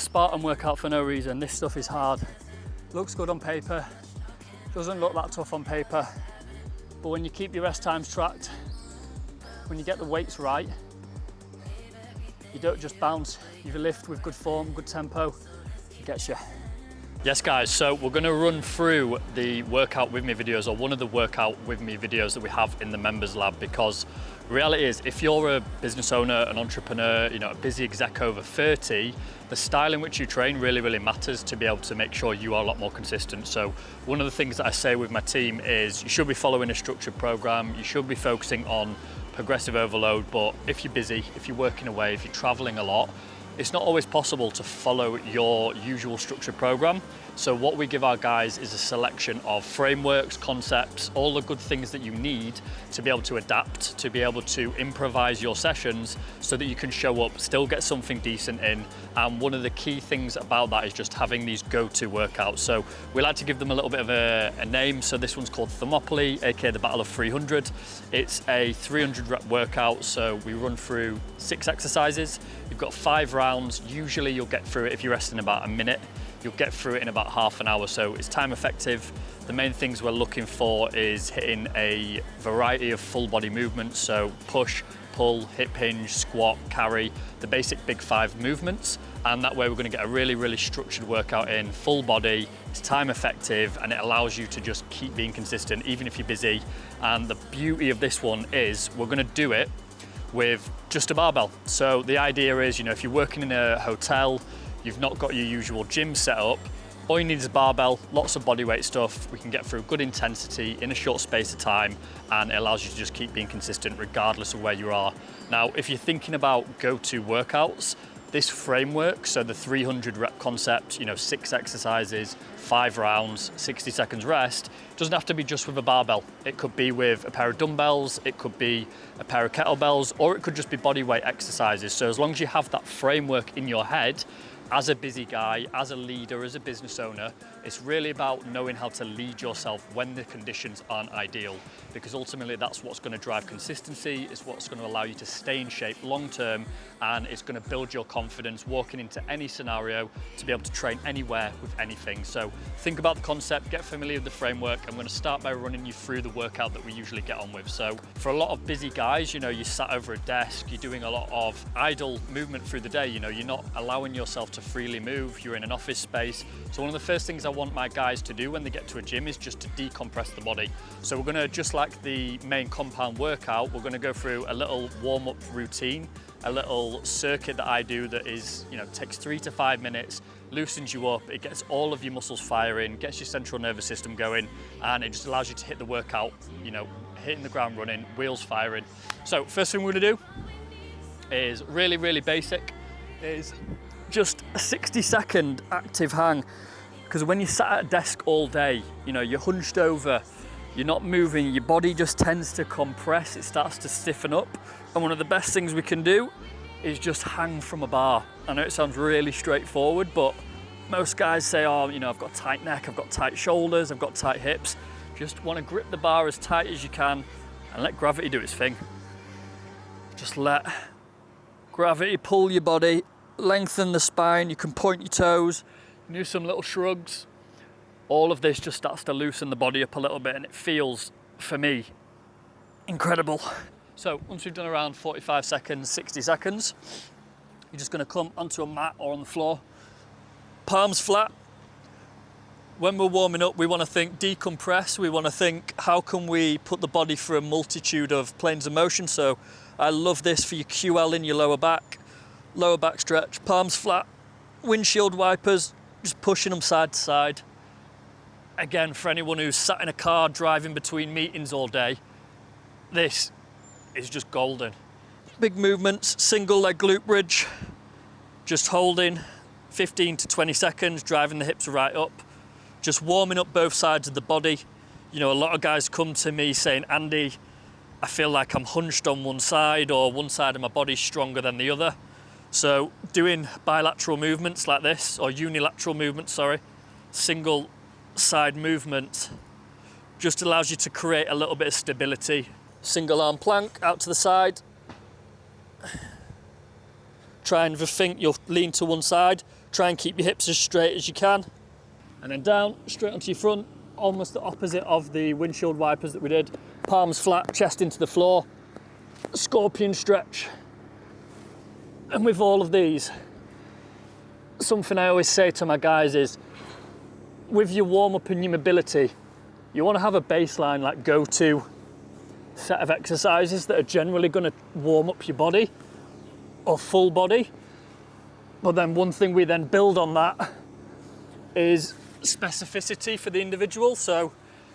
Spartan workout for no reason. This stuff is hard. Looks good on paper, doesn't look that tough on paper, but when you keep your rest times tracked, when you get the weights right, you don't just bounce, you lift with good form, good tempo, it gets you. Yes guys, so we're gonna run through the workout with me videos, or one of the workout with me videos that we have in the members lab, because the reality is, if you're a business owner, an entrepreneur, you know, a busy exec over 30, the style in which you train really, really matters to be able to make sure you are a lot more consistent. So one of the things that I say with my team is you should be following a structured program, you should be focusing on progressive overload, but if you're busy, if you're working away, if you're traveling a lot, it's not always possible to follow your usual structured program. So what we give our guys is a selection of frameworks, concepts, all the good things that you need to be able to adapt, to be able to improvise your sessions so that you can show up, still get something decent in. And one of the key things about that is just having these go-to workouts. So we like to give them a little bit of a name. So this one's called Thermopylae, aka the Battle of 300. It's a 300 rep workout. So we run through 6 exercises. You've got 5 rounds. Usually you'll get through it if you're resting about a minute. You'll get through it in about half an hour, so it's time effective. The main things we're looking for is hitting a variety of full body movements, so push, pull, hip hinge, squat, carry, the basic big 5 movements, and that way we're going to get a really, really structured workout in, full body, it's time effective, and it allows you to just keep being consistent even if you're busy. And the beauty of this one is we're going to do it with just a barbell. So the idea is, you know, if you're working in a hotel, you've not got your usual gym set up, all you need is a barbell, lots of bodyweight stuff. We can get through good intensity in a short space of time, and it allows you to just keep being consistent regardless of where you are. Now, if you're thinking about go-to workouts, this framework, so the 300 rep concept, you know, 6 exercises, 5 rounds, 60 seconds rest, doesn't have to be just with a barbell. It could be with a pair of dumbbells, it could be a pair of kettlebells, or it could just be bodyweight exercises. So as long as you have that framework in your head, as a busy guy, as a leader, as a business owner, it's really about knowing how to lead yourself when the conditions aren't ideal, because ultimately that's what's going to drive consistency, it's what's going to allow you to stay in shape long term, and it's going to build your confidence walking into any scenario to be able to train anywhere with anything. So think about the concept, get familiar with the framework. I'm going to start by running you through the workout that we usually get on with. So for a lot of busy guys, you know, you're sat over a desk, you're doing a lot of idle movement through the day, you know, you're not allowing yourself to freely move, you're in an office space. So one of the first things I want my guys to do when they get to a gym is just to decompress the body. So we're gonna, just like the main compound workout, we're gonna go through a little warm-up routine, a little circuit that I do that is, you know, takes 3 to 5 minutes, loosens you up, it gets all of your muscles firing, gets your central nervous system going, and it just allows you to hit the workout, you know, hitting the ground running, wheels firing. So first thing we're gonna do is really, really basic, is just a 60-second active hang. Because when you're sat at a desk all day, you know, you're hunched over, you're not moving, your body just tends to compress, it starts to stiffen up. And one of the best things we can do is just hang from a bar. I know it sounds really straightforward, but most guys say, oh, you know, I've got tight neck, I've got tight shoulders, I've got tight hips. Just want to grip the bar as tight as you can and let gravity do its thing. Just let gravity pull your body, lengthen the spine, you can point your toes, do some little shrugs. All of this just starts to loosen the body up a little bit, and it feels, for me, incredible. So once we've done around 45 seconds, 60 seconds, you're just gonna come onto a mat or on the floor, palms flat. When we're warming up, we wanna think decompress, we wanna think how can we put the body through a multitude of planes of motion. So I love this for your QL in your lower back stretch, palms flat, windshield wipers, just pushing them side to side. Again, for anyone who's sat in a car driving between meetings all day, this is just golden. Big movements, single leg glute bridge, just holding 15 to 20 seconds, driving the hips right up, just warming up both sides of the body. You know, a lot of guys come to me saying, Andy, I feel like I'm hunched on one side, or one side of my body's stronger than the other. So doing bilateral movements like this, or unilateral movements, sorry, single side movement, just allows you to create a little bit of stability. Single arm plank out to the side. try and think you'll lean to one side, try and keep your hips as straight as you can, and then down, straight onto your front, almost the opposite of the windshield wipers that we did. Palms flat, chest into the floor, scorpion stretch. And with all of these, something I always say to my guys is, with your warm-up and your mobility, you want to have a baseline, like go-to set of exercises that are generally going to warm up your body or full body. But then one thing we then build on that is specificity for the individual. So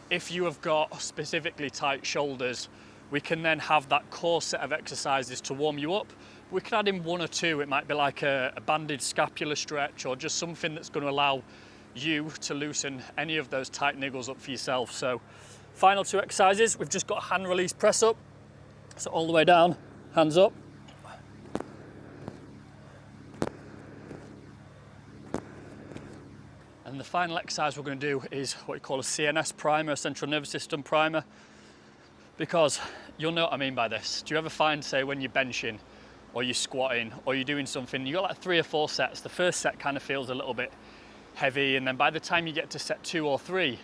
if you have got specifically tight shoulders, we can then have that core set of exercises to warm you up. We can add in one or two. It might be like a banded scapular stretch, or just something that's going to allow you to loosen any of those tight niggles up for yourself. So final two exercises, we've just got a hand release press up. So all the way down, hands up. And the final exercise we're going to do is what we call a CNS primer, a central nervous system primer, because you'll know what I mean by this. Do you ever find, say, when you're benching or you're squatting or you're doing something, you got like 3 or 4 sets, the first set kind of feels a little bit heavy, and then by the time you get to set 2 or 3,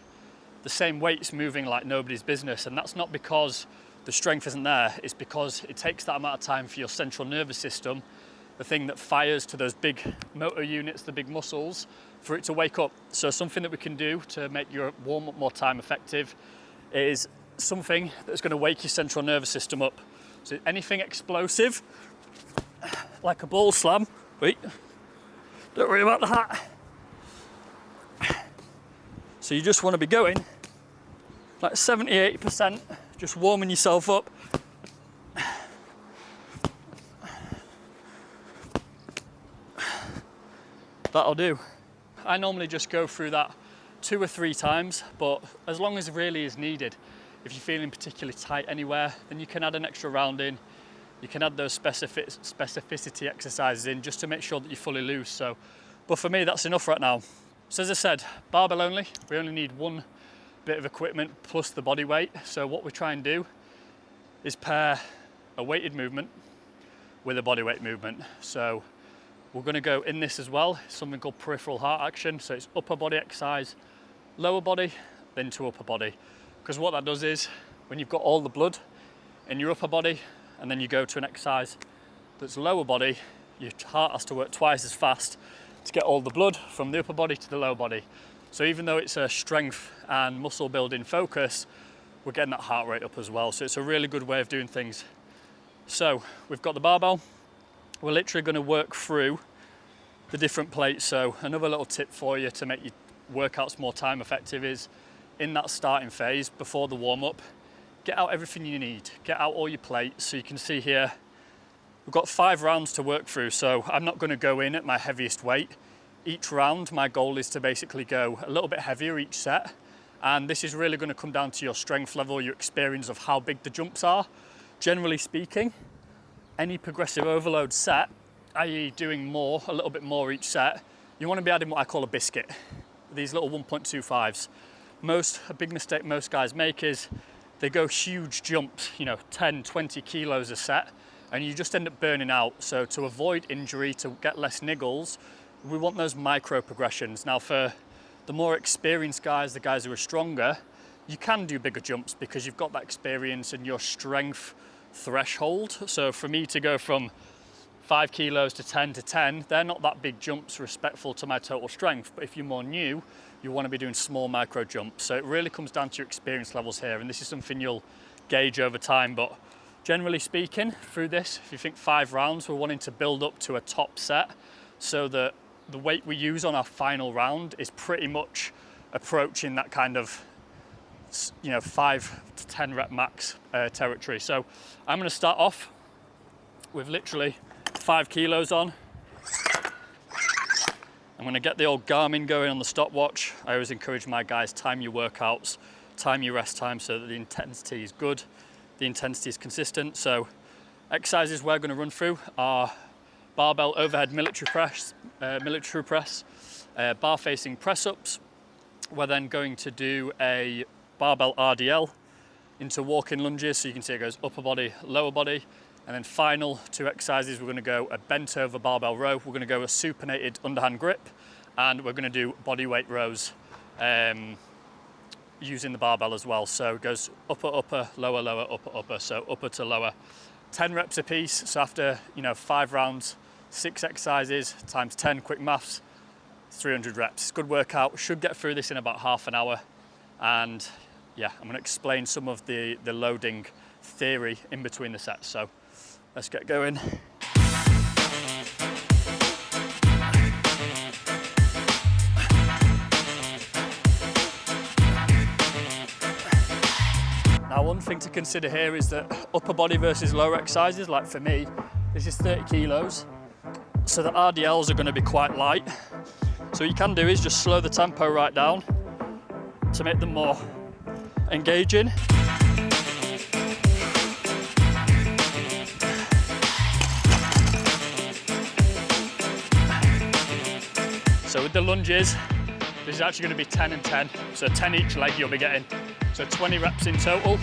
the same weight's moving like nobody's business. And that's not because the strength isn't there, it's because it takes that amount of time for your central nervous system, the thing that fires to those big motor units, the big muscles, for it to wake up. So something that we can do to make your warm-up more time effective is something that's going to wake your central nervous system up. So anything explosive, like a ball slam, wait, don't worry about that. So you just want to be going like 70-80%, just warming yourself up. That'll do. I normally just go through that 2 or 3 times, but as long as it really is needed. If you're feeling particularly tight anywhere, then you can add an extra round in. You can add those specificity exercises in just to make sure that you're fully loose. So, but for me, that's enough right now. So as I said, barbell only. We only need one bit of equipment plus the body weight. So what we try and do is pair a weighted movement with a body weight movement. So we're going to go in this as well, something called peripheral heart action. So it's upper body exercise, lower body, then to upper body. Because what that does is, when you've got all the blood in your upper body, and then you go to an exercise that's lower body, your heart has to work twice as fast to get all the blood from the upper body to the lower body. So even though it's a strength and muscle building focus, we're getting that heart rate up as well. So it's a really good way of doing things. So we've got the barbell. We're literally going to work through the different plates. So another little tip for you to make your workouts more time effective is, in that starting phase before the warm-up, get out everything you need. Get out all your plates. So you can see here, we've got 5 rounds to work through. So I'm not going to go in at my heaviest weight. Each round, my goal is to basically go a little bit heavier each set. And this is really going to come down to your strength level, your experience of how big the jumps are. Generally speaking, any progressive overload set, i.e. doing more, a little bit more each set, you want to be adding what I call a biscuit. These little 1.25s. A big mistake most guys make is they go huge jumps, 10, 20 kilos a set, and you just end up burning out. So to avoid injury, to get less niggles, we want those micro progressions. Now for the more experienced guys, the guys who are stronger, you can do bigger jumps because you've got that experience and your strength threshold. So for me to go from 5 kilos to 10 to 10, they're not that big jumps respectful to my total strength. But if you're more new, you want to be doing small micro jumps. So it really comes down to your experience levels here. And this is something you'll gauge over time. But generally speaking, through this, if you think 5 rounds, we're wanting to build up to a top set so that the weight we use on our final round is pretty much approaching that kind of 5 to 10 rep max territory. So I'm going to start off with literally 5 kilos on. I'm going to get the old Garmin going on the stopwatch. I always encourage my guys, time your workouts, time your rest time so that the intensity is good, the intensity is consistent. So exercises we're going to run through are barbell overhead military press, bar facing press ups. We're then going to do a barbell RDL into walking lunges. So you can see it goes upper body, lower body, And then final 2 exercises, we're going to go a bent over barbell row, we're going to go a supinated underhand grip, and we're going to do body weight rows using the barbell as well. So it goes upper, upper, lower, lower, upper, upper, so upper to lower. 10 reps a piece, so after 5 rounds, 6 exercises times 10, quick maths, 300 reps. Good workout, should get through this in about half an hour. And yeah, I'm going to explain some of the loading theory in between the sets. So let's get going. Now, one thing to consider here is that upper body versus lower exercises, like for me, this is 30 kilos. So the RDLs are going to be quite light. So what you can do is just slow the tempo right down to make them more engaging. So with the lunges, this is actually going to be 10 and 10. So 10 each leg you'll be getting. So 20 reps in total.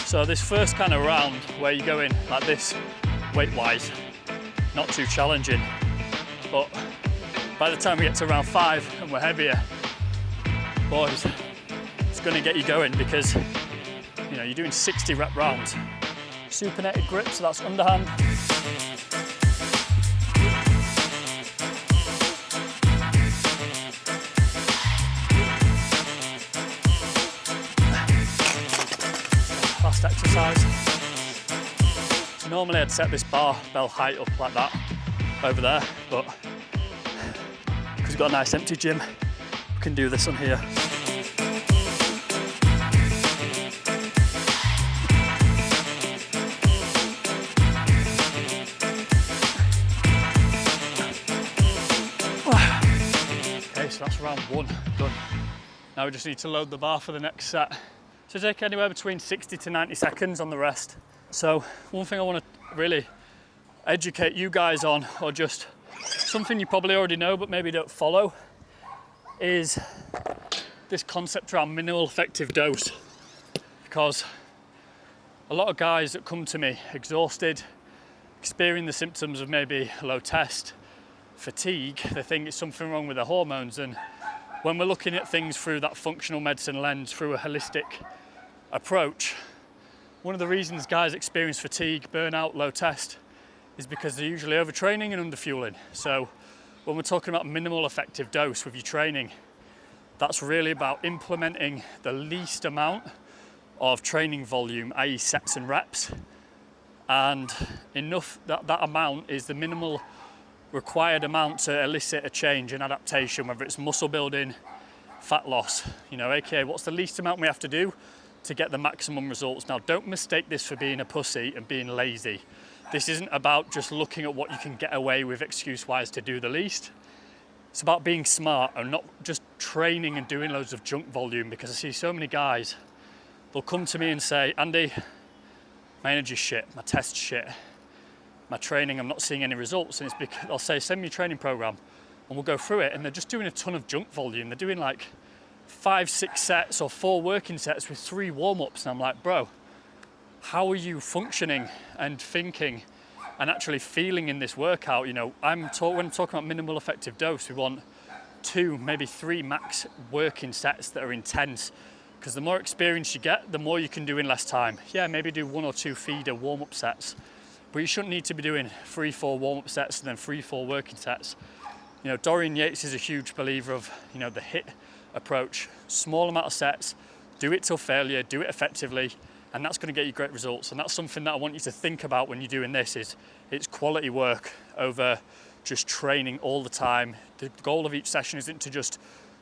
So this first kind of round where you go in like this, weight-wise, not too challenging. But by the time we get to round 5 and we're heavier, boys, it's going to get you going because you're doing 60 rep rounds. Supinated grip, so that's underhand. Last exercise. So normally I'd set this barbell height up like that over there, but because we've got a nice empty gym, we can do this on here. Okay, so that's round 1 done. Now we just need to load the bar for the next set. So take anywhere between 60 to 90 seconds on the rest. So one thing I want to really educate you guys on, or just something you probably already know but maybe don't follow, is this concept around minimal effective dose. Because a lot of guys that come to me exhausted, experiencing the symptoms of maybe low test, fatigue, they think it's something wrong with their hormones. And when we're looking at things through that functional medicine lens, through a holistic approach, one of the reasons guys experience fatigue, burnout, low test is because they're usually overtraining and underfueling. So when we're talking about minimal effective dose with your training, that's really about implementing the least amount of training volume, i.e. sets and reps, and enough that amount is the minimal required amount to elicit a change and adaptation, whether it's muscle building, fat loss, aka what's the least amount we have to do to get the maximum results. Now, don't mistake this for being a pussy and being lazy. This isn't about just looking at what you can get away with excuse-wise to do the least. It's about being smart and not just training and doing loads of junk volume, because I see so many guys, they'll come to me and say, Andy, my energy's shit, my test's shit, my training, I'm not seeing any results. And it's because I'll say, send me your training program and we'll go through it. And they're just doing a ton of junk volume. They're doing like 5-6 sets or 4 working sets with 3 warm-ups. And I'm like, bro, how are you functioning and thinking and actually feeling in this workout? When I'm talking about minimal effective dose, we want 2, maybe 3 max working sets that are intense. Because the more experience you get, the more you can do in less time. Yeah, maybe do 1 or 2 feeder warm-up sets. But you shouldn't need to be doing 3-4 warm-up sets and then 3-4 working sets. Dorian Yates is a huge believer of, the HIIT approach. Small amount of sets, do it till failure, do it effectively, and that's going to get you great results. And that's something that I want you to think about when you're doing this, is it's quality work over just training all the time. The goal of each session isn't to just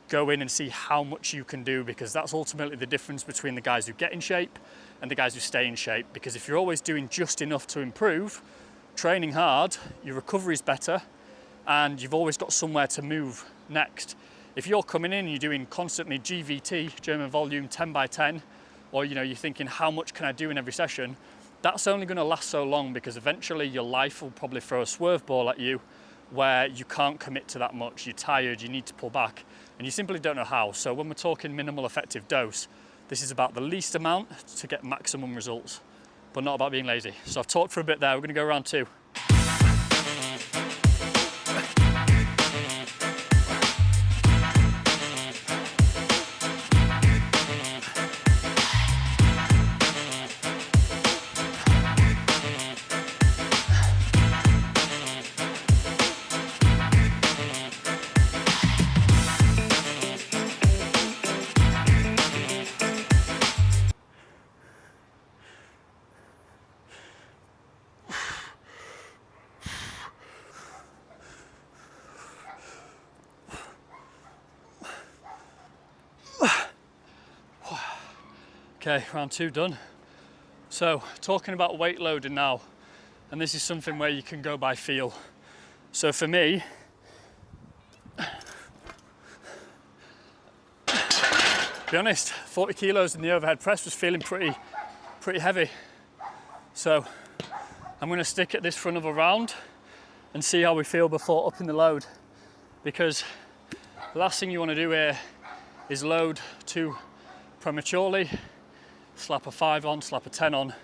go in and see how much you can do, because that's ultimately the difference between the guys who get in shape and the guys who stay in shape. Because if you're always doing just enough to improve, training hard, your recovery is better and you've always got somewhere to move next. If you're coming in and you're doing constantly GVT, German volume 10 by 10, or you're thinking how much can I do in every session, that's only going to last so long, because eventually your life will probably throw a swerve ball at you where you can't commit to that much, you're tired, you need to pull back, and you simply don't know how. So when we're talking minimal effective dose, This is about the least amount to get maximum results, but not about being lazy. So I've talked for a bit there, we're gonna go round 2. Okay, round 2 done. So talking about weight loading now, and this is something where you can go by feel. So for me, to be honest, 40 kilos in the overhead press was feeling pretty heavy. So I'm gonna stick at this front of a round and see how we feel before upping the load, because the last thing you wanna do here is load too prematurely, slap a 5 on, slap a 10 on,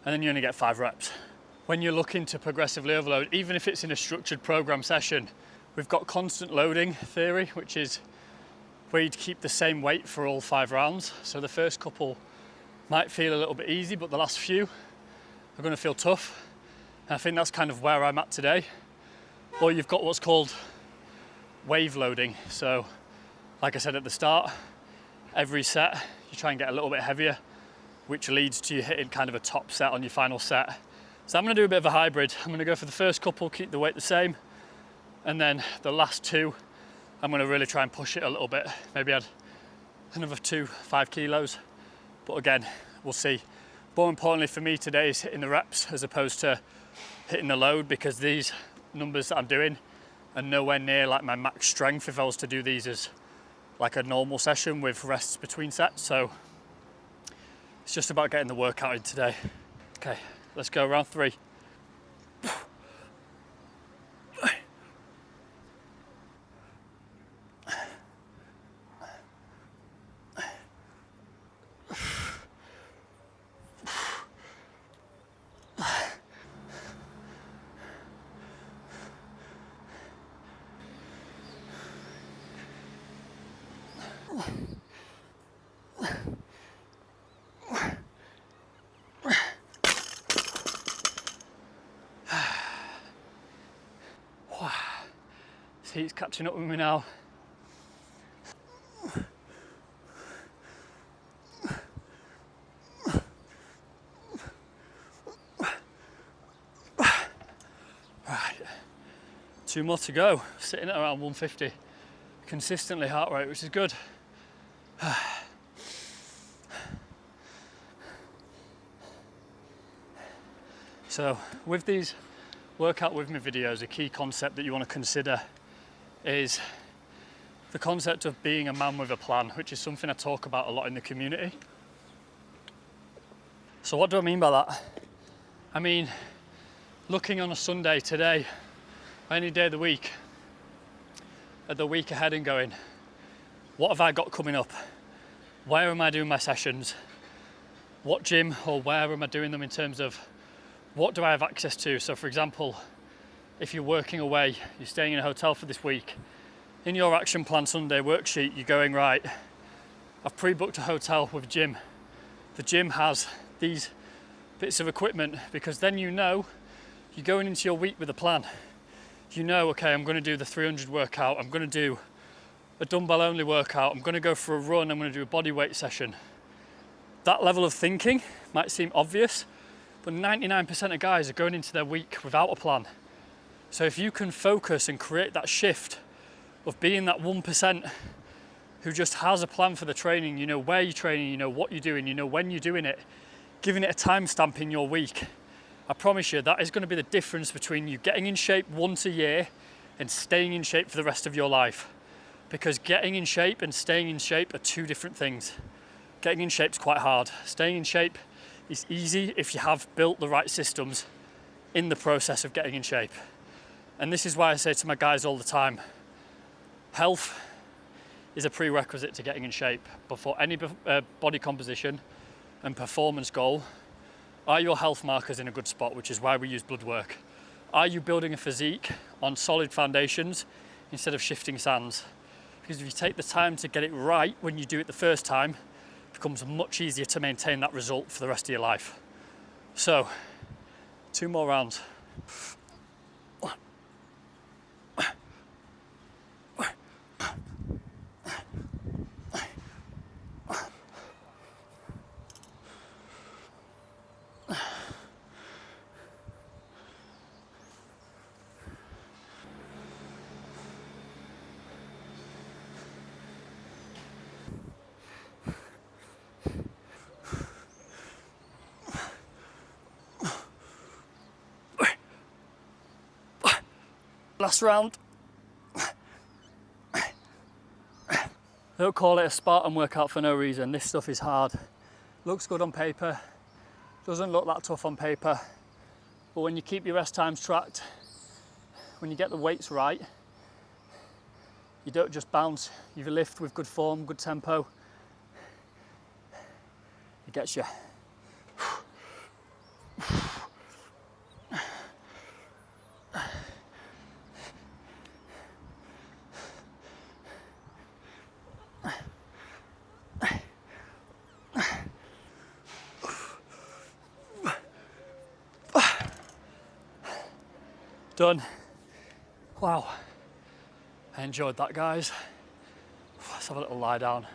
and then you only get 5 reps. When you're looking to progressively overload, even if it's in a structured program session, we've got constant loading theory, which is where you'd keep the same weight for all 5 rounds. So the first couple might feel a little bit easy, but the last few are gonna feel tough. And I think that's kind of where I'm at today. Or you've got what's called wave loading. So like I said at the start, every set you try and get a little bit heavier, which leads to you hitting kind of a top set on your final set. So I'm gonna do a bit of a hybrid. I'm gonna go for the first couple, keep the weight the same, and then the last 2, I'm gonna really try and push it a little bit. Maybe add another 5 kilos. But again, we'll see. More importantly for me today is hitting the reps as opposed to hitting the load, because these numbers that I'm doing are nowhere near like my max strength if I was to do these as like a normal session with rests between sets. So it's just about getting the workout in today. Okay, let's go round 3. He's catching up with me now. Right, 2 more to go. Sitting at around 150 consistently heart rate, which is good. So with these workout with me videos, a key concept that you want to consider is the concept of being a man with a plan, which is something I talk about a lot in the community. So what do I mean by that? I mean, looking on a Sunday today, any day of the week, at the week ahead and going, what have I got coming up? Where am I doing my sessions? What gym or where am I doing them in terms of what do I have access to? So for example, if you're working away, you're staying in a hotel for this week, in your action plan Sunday worksheet, you're going, right, I've pre-booked a hotel with a gym. The gym has these bits of equipment, because then you know you're going into your week with a plan. You know, okay, I'm gonna do the 300 workout, I'm gonna do a dumbbell only workout, I'm gonna go for a run, I'm gonna do a body weight session. That level of thinking might seem obvious, but 99% of guys are going into their week without a plan. So if you can focus and create that shift of being that 1% who just has a plan for the training, you know where you're training, you know what you're doing, you know when you're doing it, giving it a timestamp in your week, I promise you that is going to be the difference between you getting in shape once a year and staying in shape for the rest of your life. Because getting in shape and staying in shape are 2 different things. Getting in shape is quite hard. Staying in shape is easy if you have built the right systems in the process of getting in shape. And this is why I say to my guys all the time, health is a prerequisite to getting in shape. But for any body composition and performance goal, are your health markers in a good spot, which is why we use blood work? Are you building a physique on solid foundations instead of shifting sands? Because if you take the time to get it right when you do it the first time, it becomes much easier to maintain that result for the rest of your life. So, 2 more rounds. Last round. They don't call it a Spartan workout for no reason. This stuff is hard. Looks good on paper, doesn't look that tough on paper, but when you keep your rest times tracked, when you get the weights right, you don't just bounce, you lift with good form, good tempo. It gets you. Done. Wow. I enjoyed that, guys. Let's have a little lie down.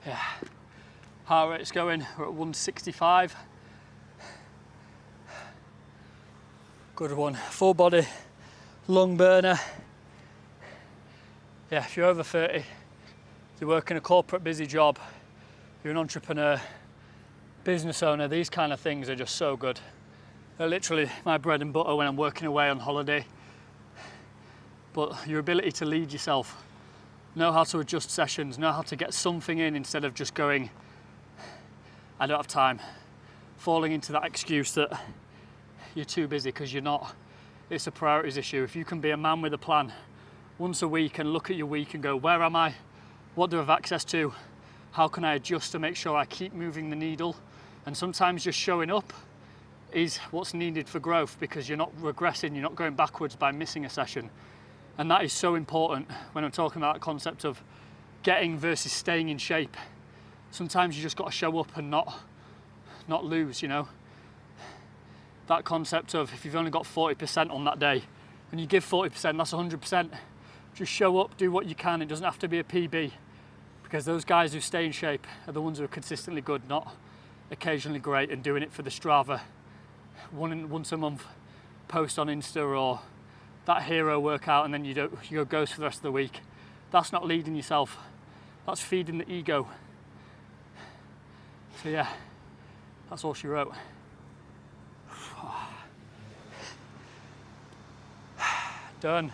Yeah. Heart rate's going, we're at 165. Good one. Full body, lung burner. Yeah, if you're over 30, you're working a corporate busy job, you're an entrepreneur, business owner, these kind of things are just so good. They're literally my bread and butter when I'm working away on holiday. But your ability to lead yourself, know how to adjust sessions, know how to get something in instead of just going, I don't have time. Falling into that excuse that you're too busy because you're not. It's a priorities issue. If you can be a man with a plan once a week and look at your week and go, where am I? What do I have access to? How can I adjust to make sure I keep moving the needle? And sometimes just showing up is what's needed for growth, because you're not regressing, you're not going backwards by missing a session. And that is so important when I'm talking about that concept of getting versus staying in shape. Sometimes you just got to show up and not lose, you know. That concept of if you've only got 40% on that day and you give 40%, that's 100%. Just show up, do what you can. It doesn't have to be a PB, because those guys who stay in shape are the ones who are consistently good, not occasionally great and doing it for the Strava once a month post on Insta, or that hero workout and then you go ghost for the rest of the week. That's not leading yourself, that's feeding the ego. So yeah, that's all she wrote. Done.